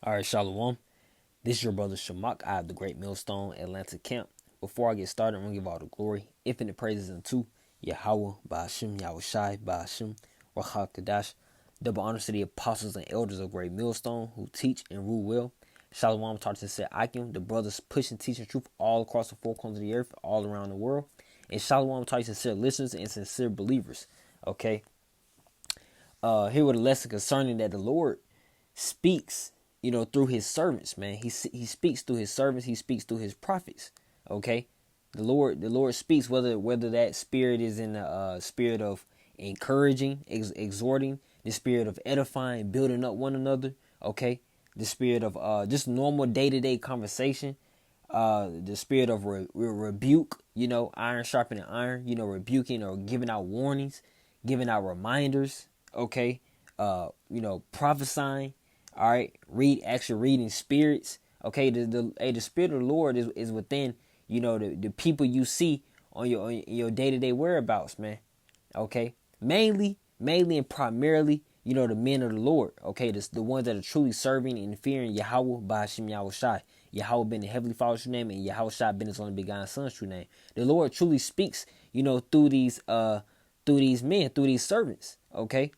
All right, Shalom. This is your brother Shamak. I have the Great Millstone Atlanta camp. Before I get started, I'm going to give all the glory, infinite praises unto Yahweh, Ba'ashim, Yahushai, Ba'ashim, Rachak Kadash. Double honors to the apostles and elders of Great Millstone who teach and rule well. Shalom, Tartan said Akim, the brothers pushing, teaching truth all across the four corners of the earth, all around the world. And Shalom, Tartan sincere listeners and sincere believers. Okay. Here with a lesson concerning that the Lord speaks, through his servants, man. He speaks through his servants. He speaks through his prophets. Okay, the Lord speaks whether that spirit is in the spirit of encouraging, exhorting, the spirit of edifying, building up one another. Okay, the spirit of just normal day to day conversation. The spirit of rebuke. Iron sharpening iron. Rebuking or giving out warnings, giving out reminders. Okay, prophesying. All right, reading spirits. Okay, the spirit of the Lord is within the people you see on your day to day whereabouts, man. Okay, mainly and primarily the men of the Lord. Okay, the ones that are truly serving and fearing Yahweh by Hashem Yahushai. Yahweh been the heavenly Father's true name, and Yahushai been his only begotten Son's true name. The Lord truly speaks, through these men, through these servants. Okay,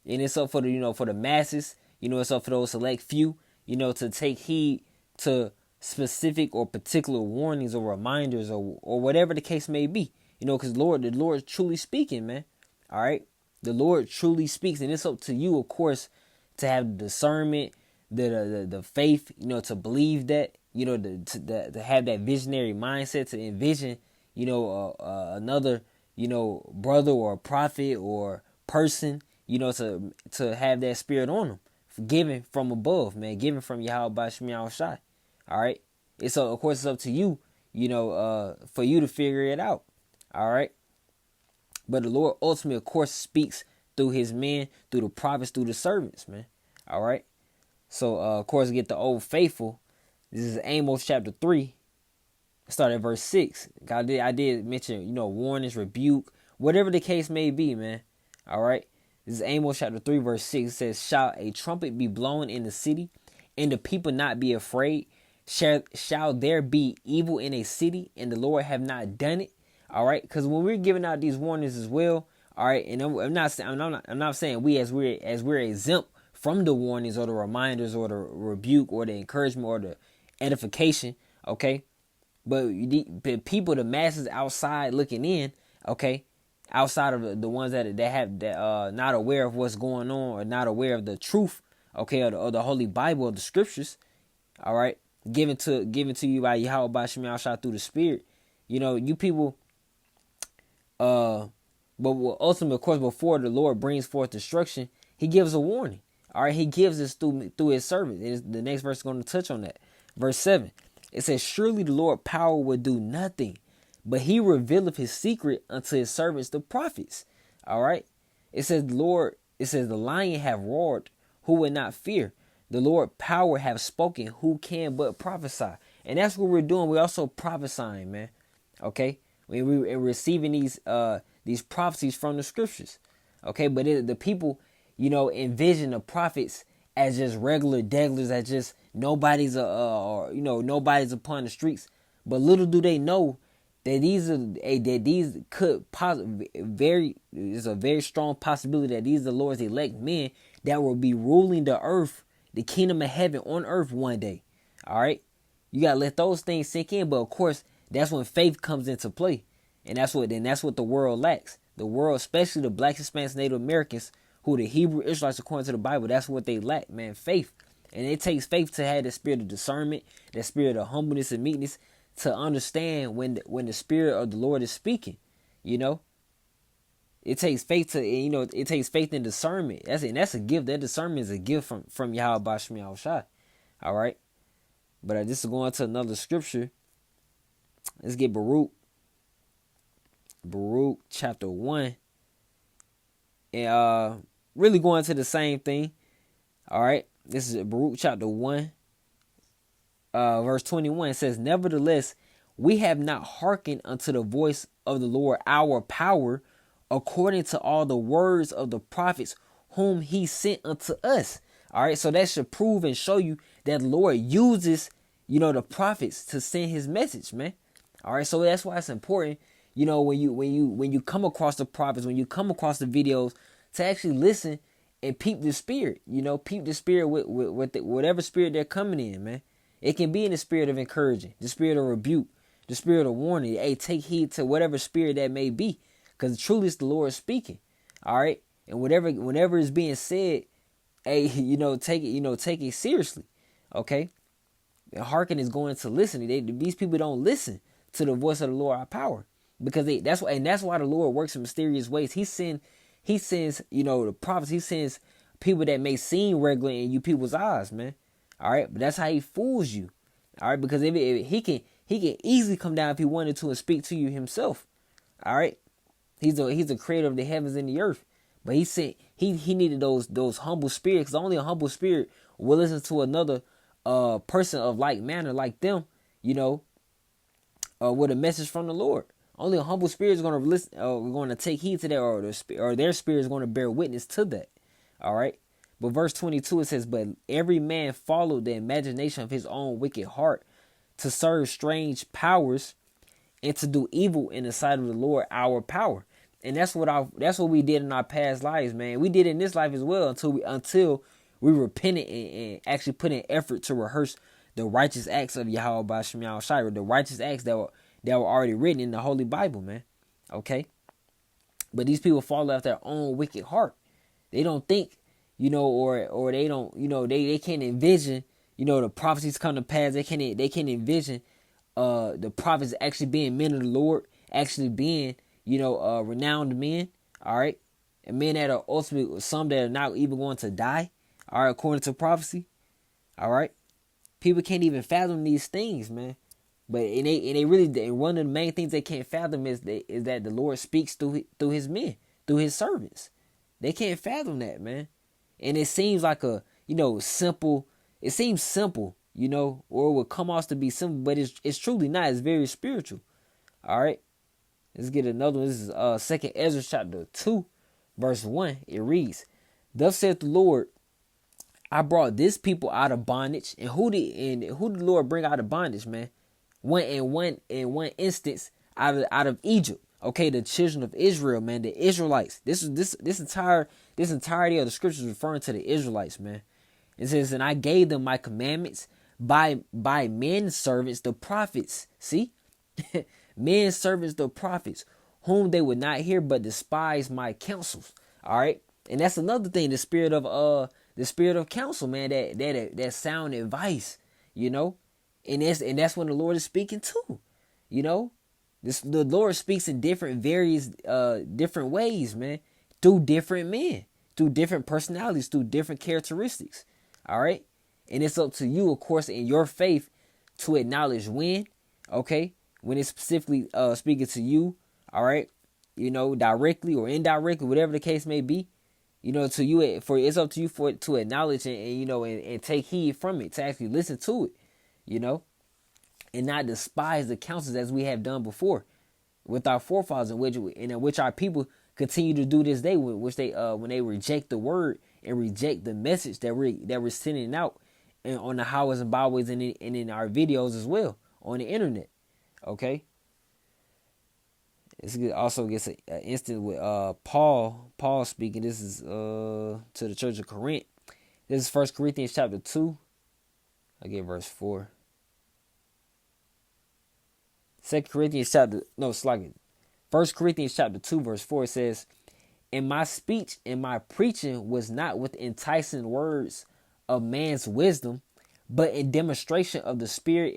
and it's up for the masses. It's up for those select few, to take heed to specific or particular warnings or reminders or whatever the case may be. Because the Lord is truly speaking, man. All right, the Lord truly speaks, and it's up to you, of course, to have the discernment, the faith, to believe that, to have that visionary mindset, to envision, another, brother or prophet or person, to have that spirit on them. Given from above, man. Given from Yahweh by Shemiah Shai. All right. Of course, it's up to you, for you to figure it out. All right. But the Lord ultimately, of course, speaks through his men, through the prophets, through the servants, man. All right. So, of course, get the old faithful. This is Amos chapter 3. Start at verse 6. I did mention, warnings, rebuke, whatever the case may be, man. All right. This is Amos chapter 3, verse 6. It says, shall a trumpet be blown in the city, and the people not be afraid? Shall there be evil in a city, and the Lord have not done it? All right, because when we're giving out these warnings as well, all right, and I'm not saying we're exempt from the warnings or the reminders or the rebuke or the encouragement or the edification, okay? But the people, the masses outside looking in, okay, outside of the ones that have that not aware of what's going on or not aware of the truth, okay, or the Holy Bible or the Scriptures, all right, given to you by Yahweh by Shemiah Shah through the Spirit, you people. But ultimately, of course, before the Lord brings forth destruction, He gives a warning. All right, He gives this through His servant. And the next verse is going to touch on that. Verse 7. It says, surely the Lord power will do nothing, but He revealeth His secret unto His servants, the prophets. All right. It says, the lion have roared, who would not fear? The Lord power have spoken, who can but prophesy? And that's what we're doing. We're also prophesying, man. Okay. We're receiving these prophecies from the Scriptures. Okay. But the people, envision the prophets as just regular degglers, as just nobody's nobody's upon the streets. But little do they know that there's a very strong possibility that these are the Lord's elect men that will be ruling the earth, the kingdom of heaven on earth one day. All right, you gotta let those things sink in. But of course, that's when faith comes into play, and that's what the world lacks. The world, especially the Black, Hispanics, Native Americans, who the Hebrew Israelites according to the Bible, that's what they lack, man, faith. And it takes faith to have the spirit of discernment, that spirit of humbleness and meekness, to understand when the spirit of the Lord is speaking. It takes faith it takes faith in discernment. That's a gift. That discernment is a gift from Yahweh Bashmi Al-Shai. All right. But this is going to another scripture. Let's get Baruch chapter 1. And really going to the same thing. All right. This is Baruch chapter 1. Verse 21. It says, nevertheless, we have not hearkened unto the voice of the Lord our power, according to all the words of the prophets whom he sent unto us. All right, so that should prove and show you that the Lord uses, the prophets to send his message, man. All right, so that's why it's important, when you come across the prophets, when you come across the videos, to actually listen and peep the spirit, peep the spirit with whatever spirit they're coming in, man. It can be in the spirit of encouraging, the spirit of rebuke, the spirit of warning. Hey, take heed to whatever spirit that may be, because truly it's the Lord speaking. All right, and whenever is being said, hey, take it seriously. Okay, and hearken is going to listen. These people don't listen to the voice of the Lord our power, because that's why the Lord works in mysterious ways. He sends the prophets. He sends people that may seem regular in you people's eyes, man. All right, but that's how he fools you. All right, because if he can easily come down if he wanted to and speak to you himself. All right, he's the creator of the heavens and the earth. But he needed those humble spirits, because only a humble spirit will listen to another person of like manner like them, with a message from the Lord. Only a humble spirit is going to listen, going to take heed to that, or their spirit is going to bear witness to that. All right. But verse 22, it says, "But every man followed the imagination of his own wicked heart, to serve strange powers and to do evil in the sight of the Lord our power." And that's what we did in our past lives, man. We did in this life as well until we repented and actually put in effort to rehearse the righteous acts of Yahweh by Shem Shire, the righteous acts that were already written in the Holy Bible, man. Okay? But these people follow after their own wicked heart. They don't think, or they don't, they can't envision, the prophecies come to pass. They can't envision the prophets actually being men of the Lord, actually being, renowned men, all right? And men that are ultimately, some that are not even going to die, all right, according to prophecy, all right? People can't even fathom these things, man. But one of the main things they can't fathom is that the Lord speaks through his men, through his servants. They can't fathom that, man. And it seems like simple. It seems simple, or it would come off to be simple, but it's truly not. It's very spiritual. All right. Let's get another one. This is 2nd Ezra chapter 2, verse 1. It reads, "Thus saith the Lord, I brought this people out of bondage." And who did the Lord bring out of bondage, man? One instance out of Egypt. Okay, the children of Israel, man, the Israelites. This entirety of the scriptures referring to the Israelites, man. It says, "And I gave them my commandments by men servants, the prophets." See? Men servants, the prophets, whom they would not hear, but despise my counsels. All right, and that's another thing. The spirit of counsel, man. That sound advice, and that's when the Lord is speaking too. The Lord speaks in various different ways, man, through different men, through different personalities, through different characteristics. All right, and it's up to you, of course, in your faith, to acknowledge when, okay. When it's specifically speaking to you, all right, directly or indirectly, whatever the case may be, to you, it's up to you to acknowledge and take heed from it, to actually listen to it, and not despise the counsels as we have done before with our forefathers, in which our people continue to do this day, which they when they reject the word and reject the message that we're sending out, and on the highways and byways and in our videos as well on the internet. Okay. This also gets an instance with Paul speaking. This is to the church of Corinth. This is 1 Corinthians chapter 2. I get verse 4. 1 Corinthians chapter 2, verse 4 says, "And my speech and my preaching was not with enticing words of man's wisdom, but in demonstration of the Spirit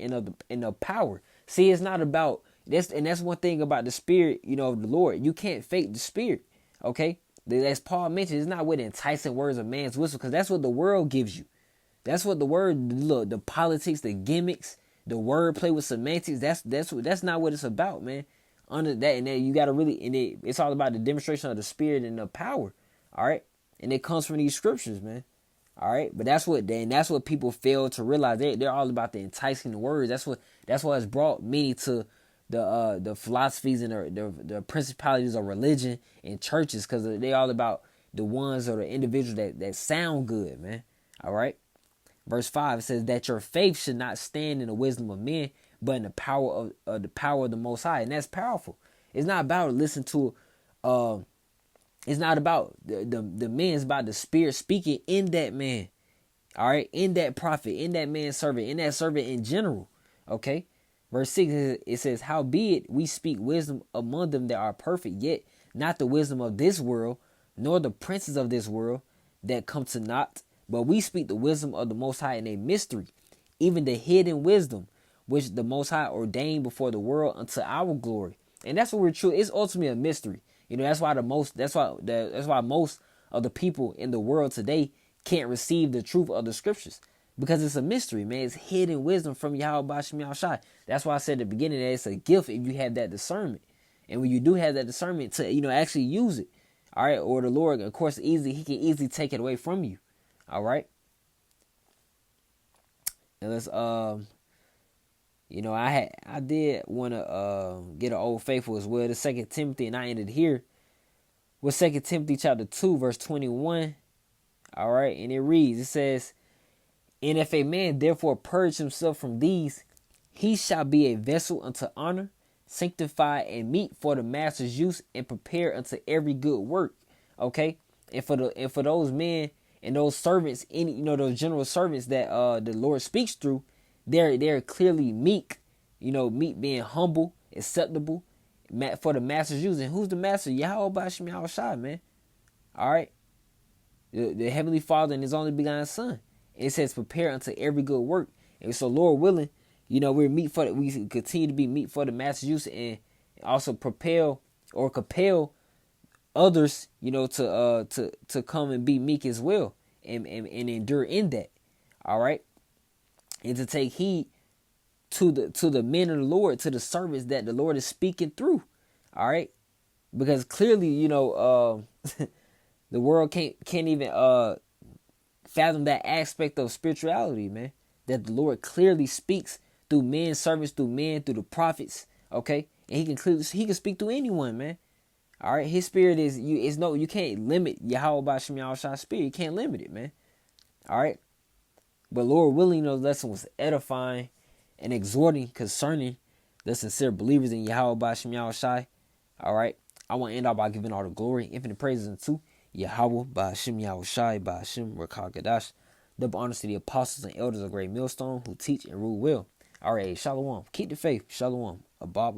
and of power." See, it's not about this, and that's one thing about the Spirit, of the Lord. You can't fake the Spirit, okay? As Paul mentioned, it's not with enticing words of man's wisdom, because that's what the world gives you. That's what the politics, the gimmicks, the wordplay with semantics. That's not what it's about, man. Under that, and then you got to it's all about the demonstration of the Spirit and the power, all right? And it comes from these scriptures, man. All right, but that's what people fail to realize. They're all about the enticing words. That's what has brought many to the philosophies and the principalities of religion and churches, because they all about the ones or the individuals that sound good, man. All right. Verse 5 says that your faith should not stand in the wisdom of men, but in the power of the Most High. And that's powerful. It's not about listening to it's not about the man, it's about the Spirit speaking in that man. All right, in that prophet, in that man's servant, in that servant in general. Okay. Verse 6, it says, howbeit we speak wisdom among them that are perfect, yet not the wisdom of this world, nor the princes of this world that come to naught, but we speak the wisdom of the Most High in a mystery, even the hidden wisdom, which the Most High ordained before the world unto our glory. And that's what we're true. It's ultimately a mystery. You know, that's why most of the people in the world today can't receive the truth of the scriptures, because it's a mystery, man. It's hidden wisdom from Yahweh Bashim Yahushai. That's why I said at the beginning that it's a gift if you have that discernment. And when you do have that discernment to, actually use it. All right. Or the Lord, of course, he can easily take it away from you. All right. And let's, I did want to get an Old Faithful as well. The 2 Timothy, and I ended here with 2 Timothy chapter 2, verse 21. All right. And it says, and if a man therefore purge himself from these, he shall be a vessel unto honor, sanctified and meet for the master's use, and prepared unto every good work. Okay. And for those men and those servants, those general servants that the Lord speaks through, they're clearly meek. Meek being humble, acceptable, for the master's use. And who's the master? Yahweh Bashim Yahushai, man. All right. The Heavenly Father and His only begotten Son. It says prepare unto every good work. And so, Lord willing, we continue to be meet for the master's use, and also compel others, to come and be meek as well, and endure in that. All right. And to take heed to the men of the Lord, to the servants that the Lord is speaking through. All right. Because clearly, the world can't even fathom that aspect of spirituality, man. That the Lord clearly speaks through men, servants, through men, through the prophets. Okay, and he can speak through anyone, man. All right, His Spirit you can't limit Yahweh Bashim Yahushua's Spirit. You can't limit it, man. All right, but Lord willing, the lesson was edifying and exhorting concerning the sincere believers in Yahweh Bashim Yahushai. All right, I want to end out by giving all the glory, infinite praises unto Yahweh Bashim Yahushai Bashim Rakagadash. Double honors to the apostles and elders of Great Millstone who teach and rule well. All right, Shalom. Keep the faith. Shalom. Abba.